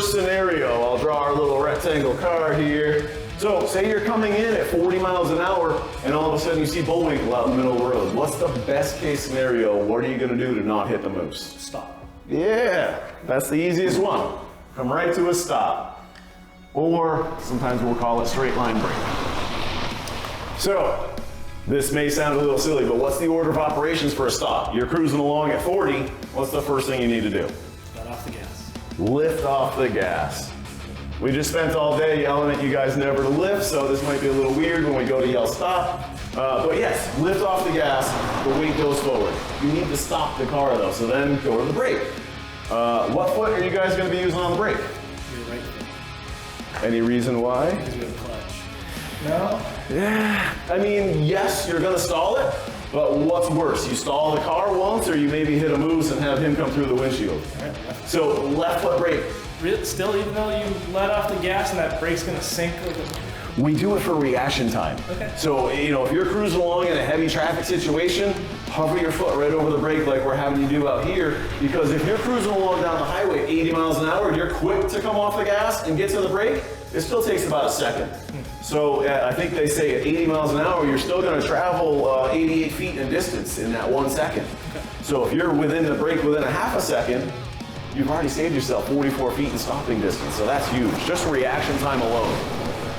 first scenario, I'll draw our little rectangle car here. So say you're coming in at 40 miles an hour and all of a sudden you see Bullwinkle out in the middle of the road. What's the best case scenario? What are you gonna do to not hit the moose? Stop. Yeah, that's the easiest one. Come right to a stop. Or sometimes we'll call it straight line brake. So, this may sound a little silly, but what's the order of operations for a stop? You're cruising along at 40, what's the first thing you need to do? Let off the gas. Lift off the gas. We just spent all day yelling at you guys never to lift, so this might be a little weird when we go to yell stop. But yes, lift off the gas, the weight goes forward. You need to stop the car though, so then go to the brake. What foot are you guys gonna be using on the brake? Your right foot. Any reason why? Because you have a clutch. No? Yeah, I mean, yes, you're gonna stall it, but what's worse? You stall the car once, or you maybe hit a moose and have him come through the windshield. Right. So left foot brake. Still, even though you let off the gas and that brake's gonna sink like a... We do it for reaction time. Okay. So, you know, if you're cruising along in a heavy traffic situation, hover your foot right over the brake like we're having you do out here, because if you're cruising along down the highway 80 miles an hour and you're quick to come off the gas and get to the brake, it still takes about a second. So I think they say at 80 miles an hour, you're still gonna travel 88 feet in distance in that 1 second. Okay. So if you're within the brake within a half a second, you've already saved yourself 44 feet in stopping distance. So that's huge, just reaction time alone.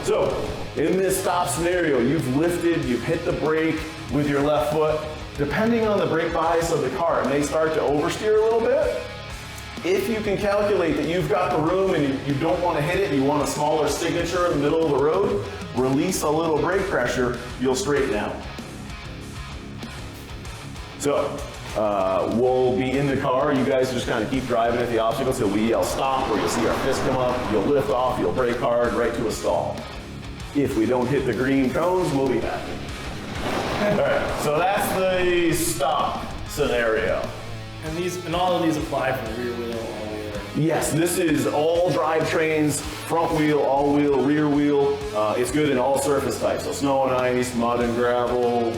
So in this stop scenario, you've lifted, you've hit the brake with your left foot. Depending on the brake bias of the car, it may start to oversteer a little bit. If you can calculate that you've got the room and you don't want to hit it, you want a smaller signature in the middle of the road, release a little brake pressure, you'll straighten out. So we'll be in the car. You guys just kind of keep driving at the obstacle till we yell stop, or you'll see our fist come up, you'll lift off, you'll brake hard right to a stall. If we don't hit the green cones, we'll be happy. All right, so that's the stop scenario. And all of these apply for rear wheel, all wheel. Yes, this is all drivetrains, front wheel, all wheel, rear wheel. It's good in all surface types, so snow and ice, mud and gravel,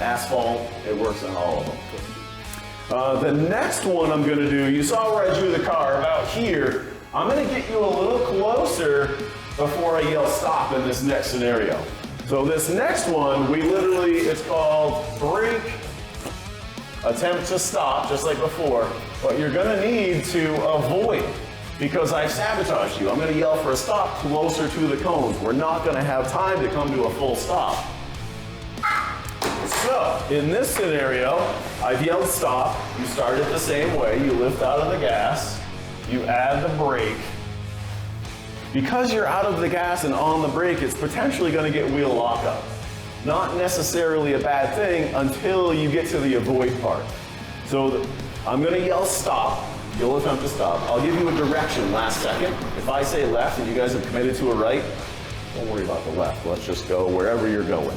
asphalt, it works on all of them. The next one I'm gonna do, you saw where I drew the car, about here. I'm gonna get you a little closer before I yell stop in this next scenario. So this next one, it's called Brink, attempt to stop, just like before, but you're gonna need to avoid, because I've sabotaged you. I'm gonna yell for a stop closer to the cones. We're not gonna have time to come to a full stop. So, in this scenario, I've yelled stop, you start it the same way, you lift out of the gas, you add the brake. Because you're out of the gas and on the brake, it's potentially gonna get wheel lockup. Not necessarily a bad thing until you get to the avoid part. So I'm gonna yell stop, you'll attempt to stop. I'll give you a direction last second. If I say left and you guys have committed to a right, don't worry about the left, let's just go wherever you're going.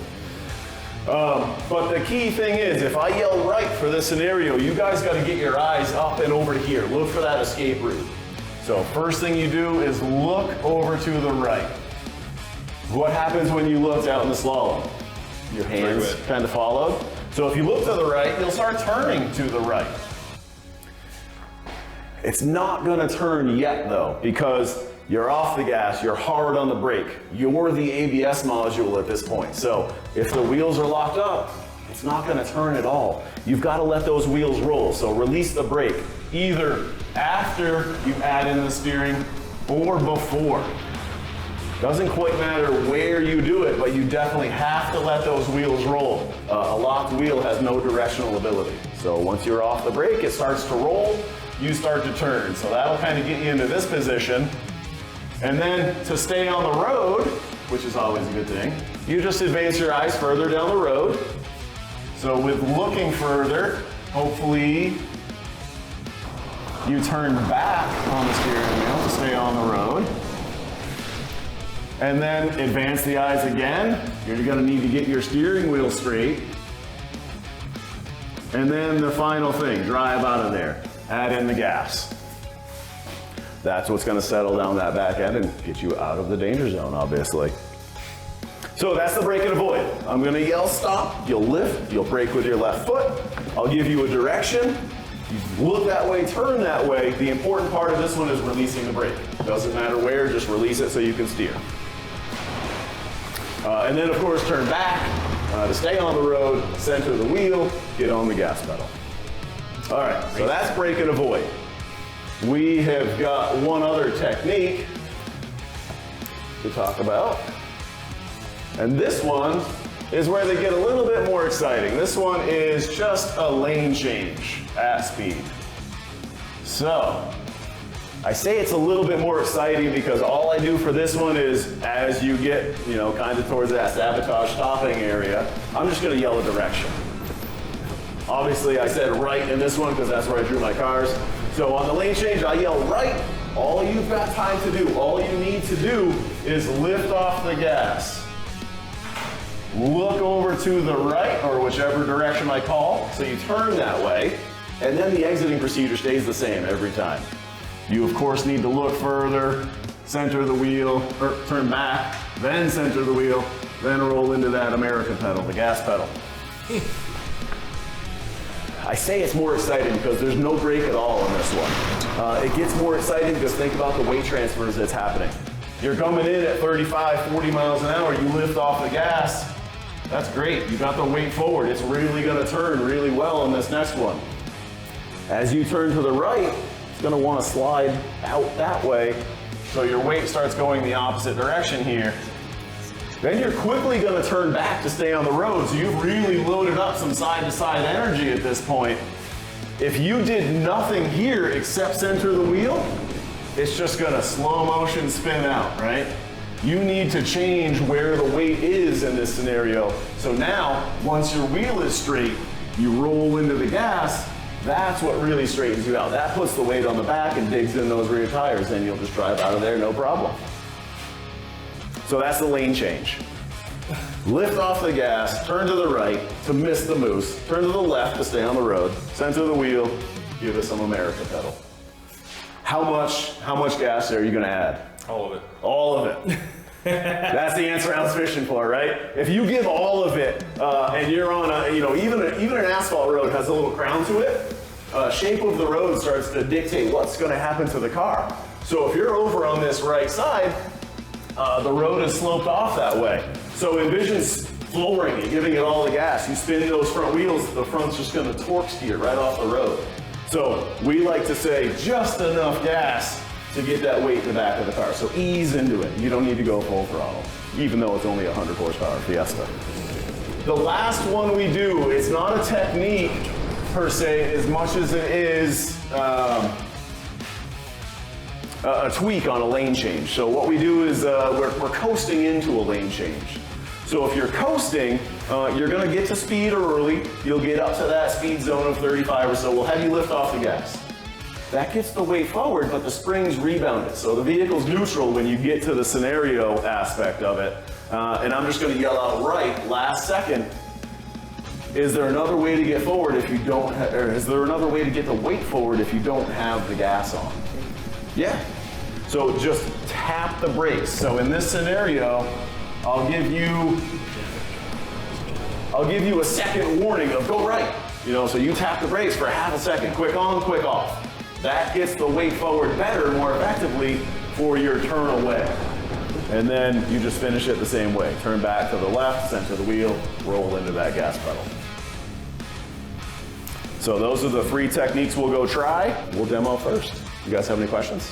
But the key thing is, if I yell right for this scenario, you guys gotta get your eyes up and over here. Look for that escape route. So first thing you do is look over to the right. What happens when you looked out in the slalom? Your hands kind of followed. So if you look to the right, you'll start turning to the right. It's not gonna turn yet though, because you're off the gas, you're hard on the brake. You're the ABS module at this point. So if the wheels are locked up, it's not gonna turn at all. You've gotta let those wheels roll. So release the brake, either after you add in the steering or before. Doesn't quite matter where you do it, but you definitely have to let those wheels roll. A locked wheel has no directional ability. So once you're off the brake, it starts to roll, you start to turn. So that'll kind of get you into this position. And then to stay on the road, which is always a good thing, you just advance your eyes further down the road. So with looking further, hopefully you turn back on the steering wheel to stay on the road. And then advance the eyes again. You're gonna need to get your steering wheel straight. And then the final thing, drive out of there. Add in the gas. That's what's gonna settle down that back end and get you out of the danger zone, obviously. So that's the brake and avoid. I'm gonna yell stop, you'll lift, you'll brake with your left foot. I'll give you a direction. You look that way, turn that way. The important part of this one is releasing the brake. Doesn't matter where, just release it so you can steer. And then of course turn back to stay on the road, center the wheel, get on the gas pedal. All right, so that's brake and avoid. We have got one other technique to talk about. And this one is where they get a little bit more exciting. This one is just a lane change at speed. So, I say it's a little bit more exciting because all I do for this one is as you get, kind of towards that sabotage stopping area, I'm just gonna yell a direction. Obviously I said right in this one because that's where I drew my cars. So on the lane change, I yell right. All you've got time to do, all you need to do is lift off the gas. Look over to the right, or whichever direction I call, so you turn that way, and then the exiting procedure stays the same every time. You of course need to look further, center the wheel, or turn back, then center the wheel, then roll into that American pedal, the gas pedal. I say it's more exciting because there's no brake at all on this one. It gets more exciting because think about the weight transfers that's happening. You're coming in at 35, 40 miles an hour, you lift off the gas, that's great. You got the weight forward. It's really gonna turn really well on this next one. As you turn to the right, it's gonna wanna slide out that way, so your weight starts going the opposite direction here. Then you're quickly gonna turn back to stay on the road, so you've really loaded up some side-to-side energy at this point. If you did nothing here except center the wheel, it's just gonna slow motion spin out, right? You need to change where the weight is in this scenario. So now, once your wheel is straight, you roll into the gas, that's what really straightens you out. That puts the weight on the back and digs in those rear tires, and you'll just drive out of there, no problem. So that's the lane change. Lift off the gas, turn to the right to miss the moose, turn to the left to stay on the road, center the wheel, give it some American pedal. How much gas are you gonna add? All of it. All of it. That's the answer I was fishing for, right? If you give all of it, and you're on a, even an asphalt road has a little crown to it, shape of the road starts to dictate what's gonna happen to the car. So if you're over on this right side, the road is sloped off that way. So envision flooring it, giving it all the gas. You spin those front wheels, the front's just gonna torque steer right off the road. So we like to say just enough gas to get that weight in the back of the car. So ease into it. You don't need to go full throttle, even though it's only a 100 horsepower Fiesta. The last one we do, it's not a technique per se as much as it is a tweak on a lane change. So what we do is we're coasting into a lane change. So if you're coasting, you're gonna get to speed early. You'll get up to that speed zone of 35 or so. We'll have you lift off the gas. That gets the weight forward, but the springs rebound it. So the vehicle's neutral when you get to the scenario aspect of it. And I'm just gonna yell out right, last second. Is there another way to get forward if you don't have, or is there another way to get the weight forward if you don't have the gas on? Yeah. So just tap the brakes. So in this scenario, I'll give you a second warning of go right. So you tap the brakes for half a second, quick on, quick off. That gets the weight forward better, more effectively for your turn away. And then you just finish it the same way. Turn back to the left, center the wheel, roll into that gas pedal. So those are the 3 techniques we'll go try. We'll demo first. You guys have any questions?